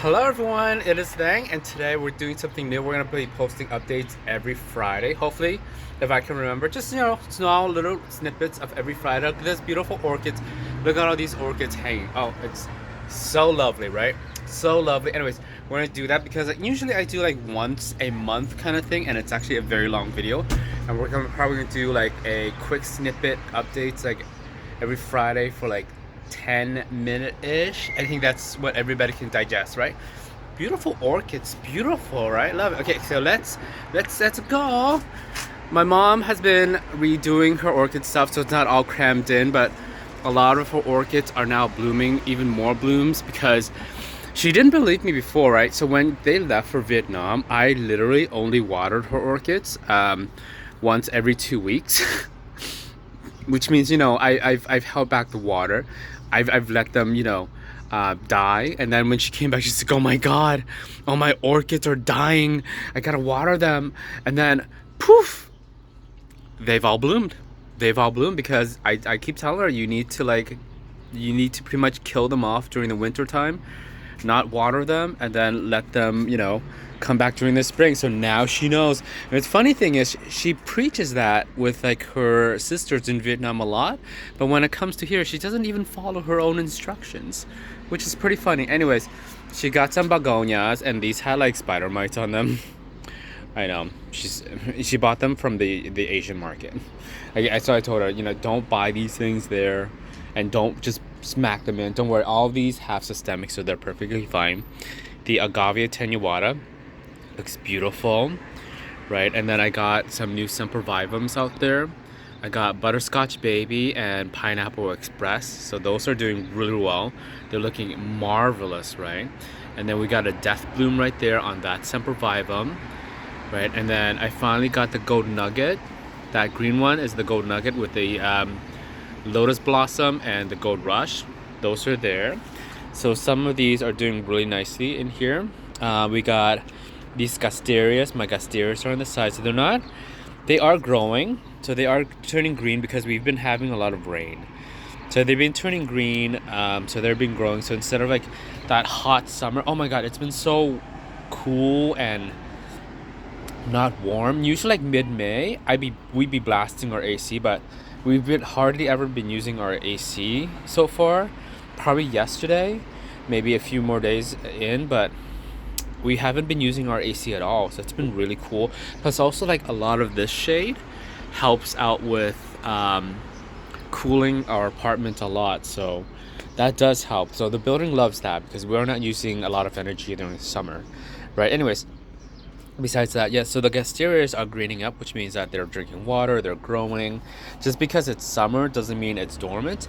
Hello everyone, it is Thang, and today we're doing something new. We're gonna be posting updates every Friday. Hopefully, if I can remember, just small little snippets of every Friday. Look at this beautiful orchids. Look at all these orchids hanging. Oh, it's so lovely, right? So lovely. Anyways, we're gonna do that because usually I do like once a month kind of thing, and it's actually a very long video. And probably gonna do like a quick snippet updates like every Friday for like 10-minute-ish. I think that's what everybody can digest, right? Beautiful orchids, beautiful, right? Love it. Okay, so let's go. My mom has been redoing her orchid stuff, so it's not all crammed in, but a lot of her orchids are now blooming, even more blooms, because she didn't believe me before, right? So when they left for Vietnam, I literally only watered her orchids once every 2 weeks. Which means, I've held back the water. I've let them, die. And then when she came back, she's like, oh my God, all my orchids are dying. I gotta water them. And then poof, they've all bloomed. They've all bloomed because I keep telling her you need to pretty much kill them off during the winter time, not water them, and then let them, come back during the spring. So now she knows. And the funny thing is, she preaches that with like her sisters in Vietnam a lot, but when it comes to here, she doesn't even follow her own instructions, which is pretty funny. Anyways, she got some begonias, and these had like spider mites on them. I know. She bought them from the Asian market. So I told her, don't buy these things there, and don't just smack them in. Don't worry, all of these have systemic, so they're perfectly fine. The agave attenuata looks beautiful, right? And then I got some new sempervivums out there. I got butterscotch baby and pineapple express, so those are doing really well. They're looking marvelous, right? And then we got a death bloom right there on that sempervivum, right? And then I finally got the gold nugget. That green one is the gold nugget with the lotus blossom and the gold rush. Those are there. So some of these are doing really nicely in here. We got these gasterias. My gasterias are on the side, so they are growing, so they are turning green because we've been having a lot of rain. So they've been turning green, so they've been growing. So instead of like that hot summer, oh my God, it's been so cool and not warm. Usually like mid-May, we'd be blasting our AC, but we've hardly ever been using our AC so far. Probably yesterday, maybe a few more days in, but we haven't been using our AC at all, so it's been really cool. Plus also like a lot of this shade helps out with cooling our apartment a lot, so that does help. So the building loves that because we're not using a lot of energy during the summer, right? Anyways, besides that, yes, so the gasterias are greening up, which means that they're drinking water, they're growing. Just because it's summer doesn't mean it's dormant.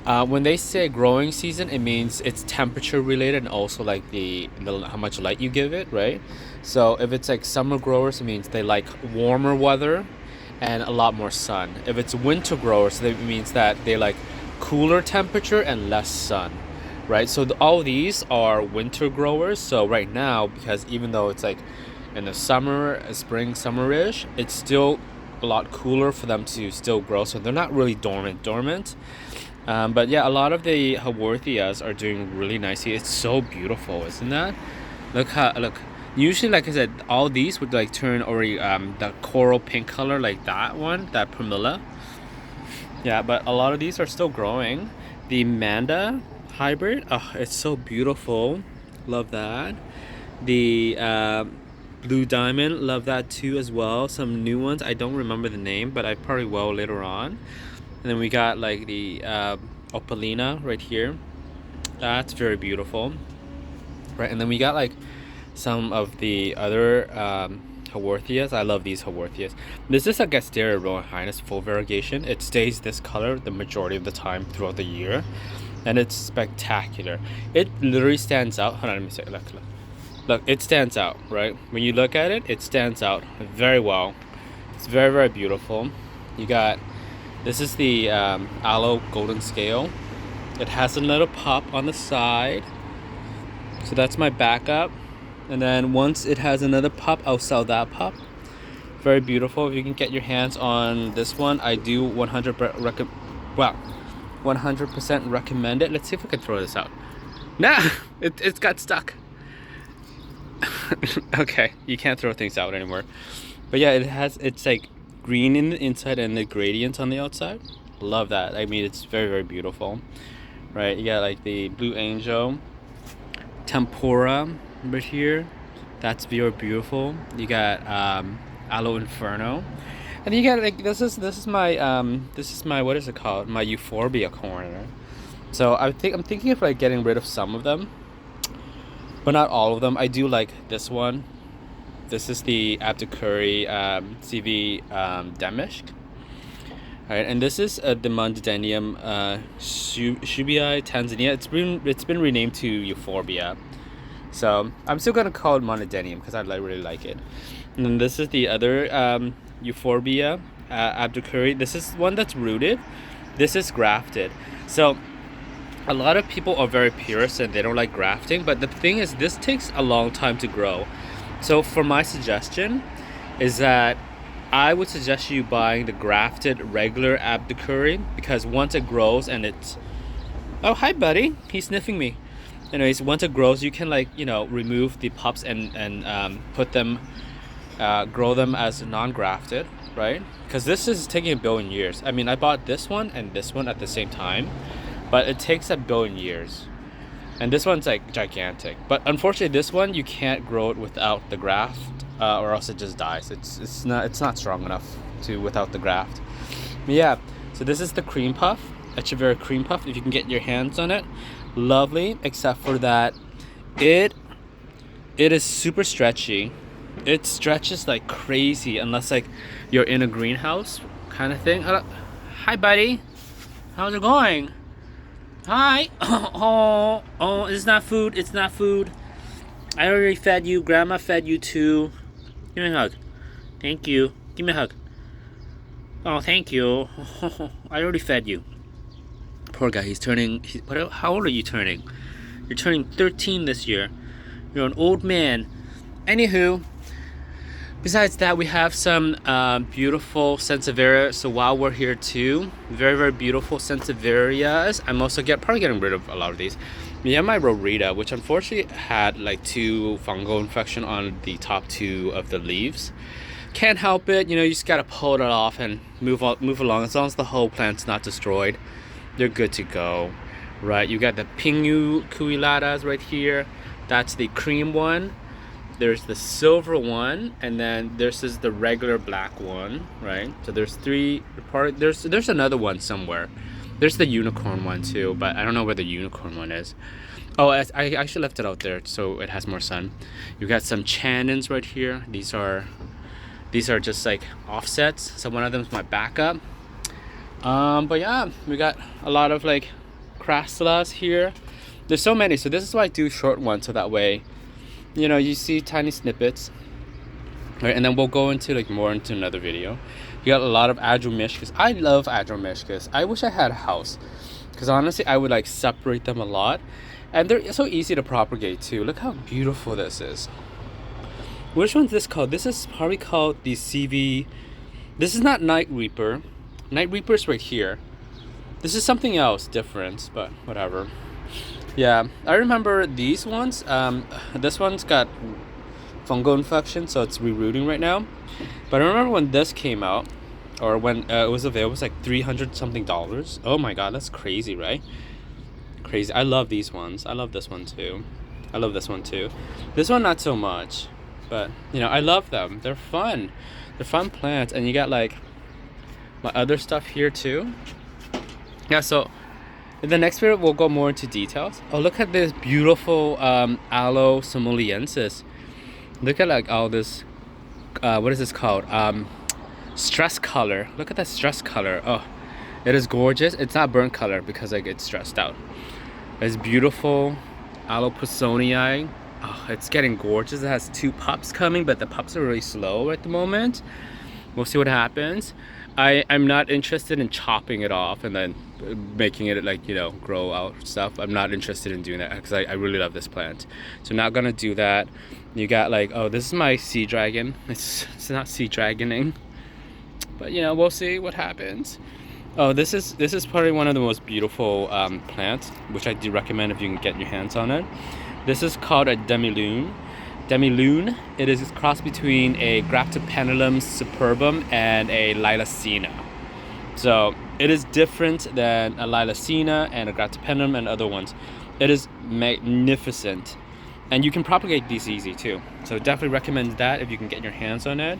When they say growing season, it means it's temperature related and also like the how much light you give it, right? So if it's like summer growers, it means they like warmer weather and a lot more sun. If it's winter growers, it means that they like cooler temperature and less sun, right? So all these are winter growers. So right now, because even though it's like in the summer, spring, summerish, it's still a lot cooler for them to still grow, so they're not really dormant. But yeah, a lot of the haworthias are doing really nicely. It's so beautiful, isn't that? Look. Usually, like I said, all these would like turn already the coral pink color, like that one, that Pramila. Yeah, but a lot of these are still growing. The Manda hybrid, oh, it's so beautiful. Love that. The Blue Diamond, love that too as well. Some new ones, I don't remember the name, but I probably will later on. And then we got like the Opalina right here. That's very beautiful, right? And then we got like some of the other haworthias. I love these haworthias. This is a Gasteria Royal Highness full variegation. It stays this color the majority of the time throughout the year, and it's spectacular. It literally stands out. Hold on, let me say, look, it stands out, right? When you look at it, it stands out very well. It's very, very beautiful. You got, this is the aloe golden scale. It has a little pop on the side, so that's my backup. And then once it has another pop, I'll sell that pop. Very beautiful. If you can get your hands on this one, I do 100% recommend it. Let's see if I can throw this out. Nah, it got stuck. Okay, you can't throw things out anymore. But yeah, it's like green in the inside and the gradients on the outside. Love that. I mean, it's very, very beautiful. Right, you got like the Blue Angel, Tempura right here. That's very beautiful. You got Aloe Inferno. And you got like this is my what is it called? My Euphorbia corner. So I'm thinking of like getting rid of some of them, but not all of them. I do like this one. This is the Abdukuri CV Damask. Alright, and this is the Mondadenium Shubii Tanzania. It's been renamed to Euphorbia. So I'm still gonna call it Mondadenium because really like it. And then this is the other Euphorbia Abdukuri. This is one that's rooted. This is grafted. So a lot of people are very purist and they don't like grafting, but the thing is this takes a long time to grow. So for my suggestion is that I would suggest you buying the grafted regular Abdukuri because once it grows and it's... Oh, hi buddy, he's sniffing me. Anyways, once it grows you can like, you know, remove the pups and put them, grow them as non-grafted, right? Because this is taking 1 billion years. I mean, I bought this one and this one at the same time, but it takes 1 billion years. And this one's like gigantic. But unfortunately this one you can't grow it without the graft, or else it just dies. It's not strong enough to without the graft. But yeah, so this is the cream puff, Echeverria cream puff. If you can get your hands on it, lovely, except for that it is super stretchy. It stretches like crazy unless like you're in a greenhouse kind of thing. Hi buddy, how's it going? Hi. Oh, it's not food. It's not food. I already fed you. Grandma fed you too. Give me a hug. Thank you. Give me a hug. Oh, thank you. I already fed you. Poor guy. He's turning. How old are you turning? You're turning 13 this year. You're an old man. Anywho, besides that, we have some beautiful Sansevieria. So while we're here too, very, very beautiful Sansevierias. I'm also probably getting rid of a lot of these. We have my Rorita, which unfortunately had like 2 fungal infection on the top 2 of the leaves. Can't help it, you know, you just gotta pull it off and move along. As long as the whole plant's not destroyed, they're good to go. Right, you got the Pingu Cuiladas right here. That's the cream one. There's the silver one, and then this is the regular black one, right? So there's 3 there's another one somewhere. There's the unicorn one too, but I don't know where the unicorn one is. Oh, I actually left it out there so it has more sun. You got some Channons right here. These are just like offsets. So one of them is my backup. But yeah, we got a lot of like crassulas here. There's so many, so this is why I do short ones, so that way, you know, you see tiny snippets, right? And then we'll go into like more into another video. You got a lot of Adromishkas. I love Adromishkas. I wish I had a house, because honestly I would like separate them a lot, and they're so easy to propagate too. Look how beautiful this is. Which one's this called? This is probably called the CV. This is not Night Reaper. Night Reaper's right here. This is something else different, but whatever. Yeah, I remember these ones. This one's got fungal infection, so it's rerooting right now. But I remember when this came out, or when it was available, it was like $300 something. Oh my god, that's crazy, right? Crazy. I love these ones. I love this one too. I love this one too. This one not so much, but you know, I love them. They're fun. They're fun plants, and you got like my other stuff here too. Yeah, so in the next video we'll go more into details. Oh, look at this beautiful Aloe somaliensis. Look at like all this what is this called? Stress color. Look at that stress color. Oh, it is gorgeous. It's not burnt color because like it's stressed out. It's beautiful. Aloe Pusonii. Oh, it's getting gorgeous. It has 2 pups coming, but the pups are really slow at the moment. We'll see what happens. I'm not interested in chopping it off and then making it like, you know, grow out stuff. I'm not interested in doing that because I really love this plant. So I'm not gonna do that. You got like, oh, this is my sea dragon. It's not sea dragoning, but you know, we'll see what happens. Oh, this is probably one of the most beautiful plants, which I do recommend if you can get your hands on it. This is called a demi-lune. Demi-Lune. It is a cross between a Graptopendulum superbum and a Lilacina. So it is different than a Lilacina and a Graptopendulum and other ones. It is magnificent. And you can propagate these easy too. So definitely recommend that if you can get your hands on it.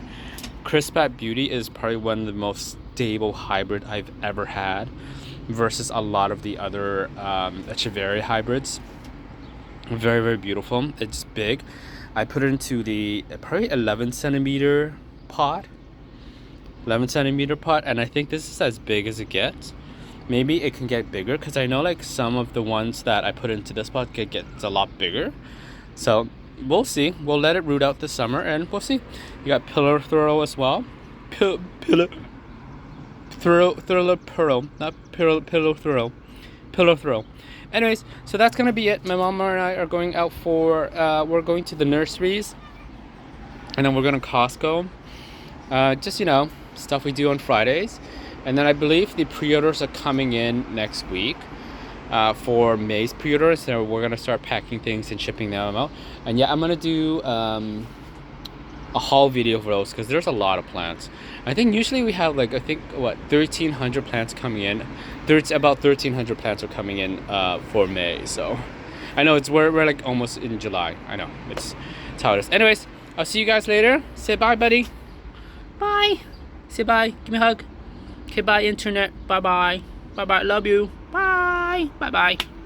Crispat Beauty is probably one of the most stable hybrid I've ever had versus a lot of the other Echeverria hybrids. Very, very beautiful. It's big. I put it into the probably 11 centimeter pot. 11 centimeter pot, and I think this is as big as it gets. Maybe it can get bigger because I know like some of the ones that I put into this pot gets a lot bigger. So we'll see. We'll let it root out this summer and we'll see. You got Pillar Throw as well. Pillar Throw, not Pillow Throw. Pillow Throw. Anyways, so that's gonna be it. My mom and I are going out for we're going to the nurseries, and then we're going to Costco. Just, you know, stuff we do on Fridays. And then I believe the pre-orders are coming in next week for May's pre-orders. So we're going to start packing things and shipping them out. And yeah, I'm going to do a haul video for those because there's a lot of plants. I think usually we have like, I think, what, 1,300 plants coming in. There's about 1,300 plants are coming in for May. So I know we're like almost in July. I know, it's how it is. Anyways, I'll see you guys later. Say bye, buddy. Bye. Say bye. Give me a hug. Okay, bye, internet. Bye-bye. Bye-bye. Love you. Bye. Bye-bye.